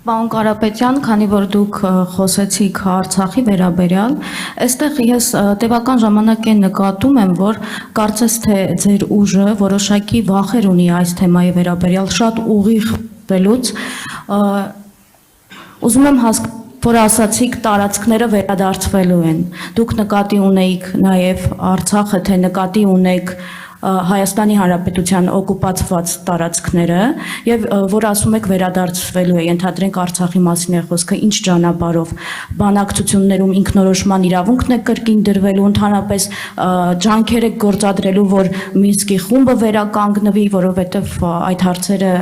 Պարոն Կարապետյան, քանի որ դուք խոսեցիք Արցախի վերաբերյալ, այստեղ ես տևական ժամանակ են նկատում եմ, որ կարծես թե ձեր ուժը որոշակի վախեր ունի այս թեմայի վերաբերյալ, շատ ուղիղ վելուց, ուզում եմ որ ասացիք տարածքները վերադարձվելու են, դուք նկատի ունեիք նաև Արցախը, թե նկատի ունեք Հայաստանի Հանրապետության օկուպացված տարածքները եւ որ ասում եք վերադարձվելու է, ենթադրենք Արցախի մասին է խոսքը, ինչ ճանապարհով, բանակցություններում ինքնորոշման իրավունքն է կրկին դրվելու, ընդհանրապես ջանքեր եք գործադրելու, որ Մինսկի խումբը վերականգնվի, որովհետեւ այդ հարցերը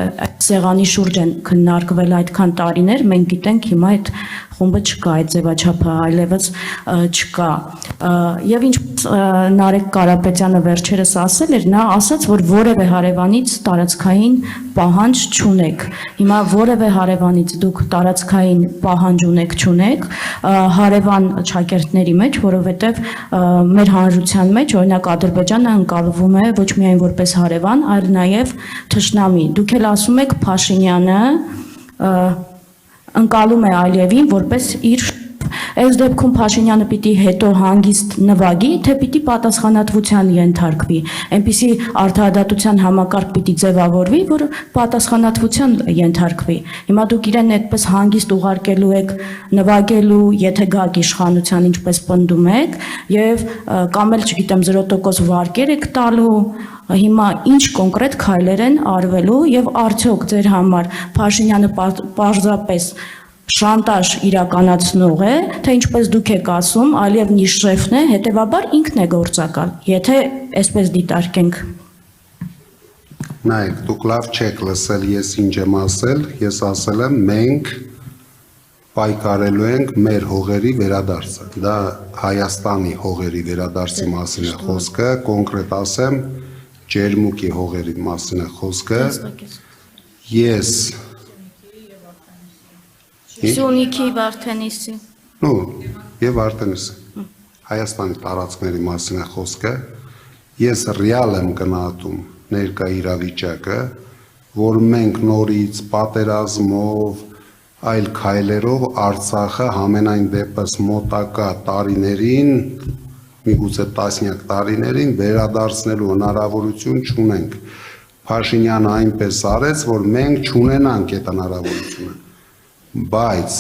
սեղանի շուրջ են քննարկվել այդքան տարիներ, մենք գիտենք հիմա այդ խումբը չկա, այդ ձևաչափը այլևս չկա։ Եվ ինչպես Նարեկ Կարապետյանը վերջերս ասել էր, նա ասաց, որ որևէ հարևանից տարածքային պահանջ չունեք։ Հիմա որևէ հարևանից դուք տարածքային պահանջ չունեք, հարևան ճակերտների մեջ, որովհետև մեր հանրության մեջ, օրինակ Ադրբեջանը ընկալվում է ոչ միայն որպես հարևան, այլ նաև թշնամի։ Դուք էլ ասում եք Փաշինյանը ընկալում է Ալիևին որպես իր այս դեպքում Փաշինյանը պիտի հետո հանգիստ նվագի, թե պիտի պատասխանատվության ենթարկվի, այնպիսի արդարադատության համակարգ պիտի ձևավորվի, որ պատասխանատվության ենթարկվի։ Հիմա դուք իրեն այդպես հանգիստ ուղարկելու եք նվագելու, եթե գաք իշխանության, ինչպես պնդում եք, եւ կամ էլ չգիտեմ 0% վարկեր եք տալու, հիմա ինչ կոնկրետ քայլեր են արվելու եւ արդյոք ձեր համար Փաշինյանը պարզապես շանտաժ իրականացնող է, թե ինչպես դուք եք ասում, Ալիևն իր շեֆն է, հետևաբար ինքն է գործակալ, եթե այսպես դիտարկենք։ Նայեք, դուք լավ չեք լսել, ես ինչ եմ ասել, ես ասել եմ մենք պայքարելու ենք մեր հողերի վերադարձը, դա Հայաստանի հողերի վերադարձի մասին է խոսքը, կոնկրետ ասեմ, Ջերմուկի հողերի մասին է խոսքը, ես Սյունիքի Վարդենիսի եւ Վարդենիսի Հայաստանի տարածքների մասին է խոսքը, ես ռեալ եմ գնահատում ներկա իրավիճակը, որ մենք նորից պատերազմով, այլ քայլերով Արցախը համենայն դեպս մոտակա տարիներին, միգուցե տասնյակ տարիներին վերադարձնելու հնարավորություն չունենք։ Փաշինյանը այնպես արեց, որ մենք չունենանք այդ հնարավորությունը, բայց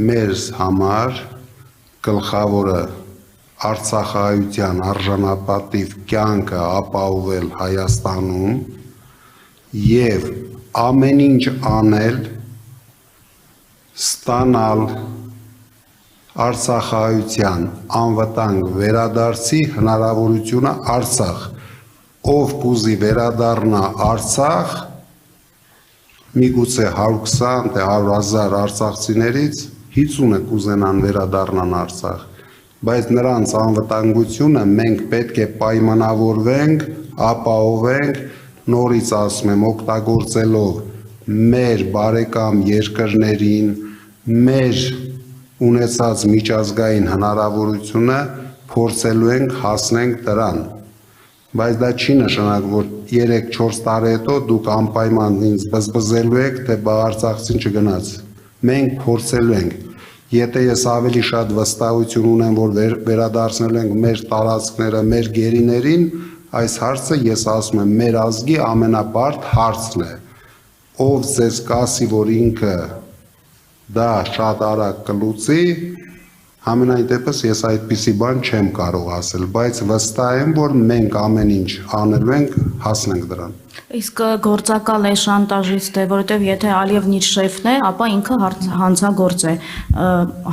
մեր համար գլխավորը արցախահայության արժանապատիվ կյանքը ապահովել Հայաստանում եւ ամեն ինչ անել, ստանալ Արցախահայության անվտանգ վերադարձի հնարավորությունը Արցախ, ով կուզի վերադառնա Արցախ, միգուցե 120 թե 100,000 արցախցիներից 50-ը կուզենան վերադառնան Արցախ, բայց նրանց անվտանգությունը մենք պետք է պայմանավորվենք, ապահովենք, նորից ասում եմ, օգտագործելով մեր բարեկամ երկրներին, մեր ունեցած միջազգային հնարավորությունը փորձելու ենք հասնենք դրան, բայց դա չի նշանակում, որ 3-4 տարի հետո դուք անպայման ինձ բզբզելու եք, թե բա արցախցին չգնաց, մենք փորձելու ենք, եթե ես ավելի շատ վստահություն ունեմ, որ վերադարձնելու ենք մեր տարածքները, մեր գերիներին, այս հարցը ես ասում եմ, մեր ազգի ամենաբարդ հարցն է, ով ձեզ կասի, որ ինքը դա շատ արագ կլուծի, համենայն դեպս ես այդպիսի բան չեմ կարող ասել, բայց վստահ եմ, որ մենք ամեն ինչ անելու ենք, հասնենք դրան։ Իսկ գործակալ է շանտաժիստ է, որովհետև եթե Ալիևն իր շեֆն է, ապա ինքը հանցագործ է,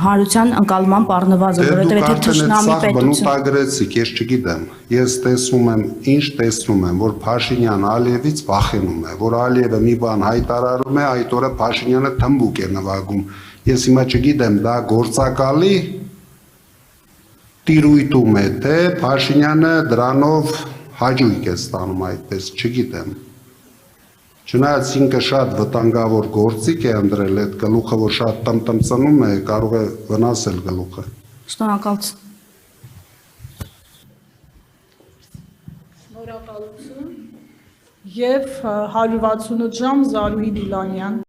հանրության ընկալման պառնված է, որովհետև եթե թշնամի պետություն։ Բնութագրեցիք, ես չգիտեմ, ես տեսնում եմ, ինչ տեսնում եմ, որ Փաշինյանը Ալիևից վախենում է, որ Ալիևը մի բան հայտարարում է, այդ օրը Փաշինյանը թմբուկ է նվագում։ Ես հիմա չգիտեմ, դա գործակալի տիրույթում է, թե Փաշինյանը դրանով հաջույք է ստանում այդպես, չգիտեմ։ Չնայած ինքը շատ վտանգավոր գործիք է ընտրել, այդ գլուխը, որ շատ տնտմծնում է, կարող է վնասել գլուխը։ Շնորհակալություն։ Շնորհակալություն եւ 168 ժամ Զարուհի Դիլանյան։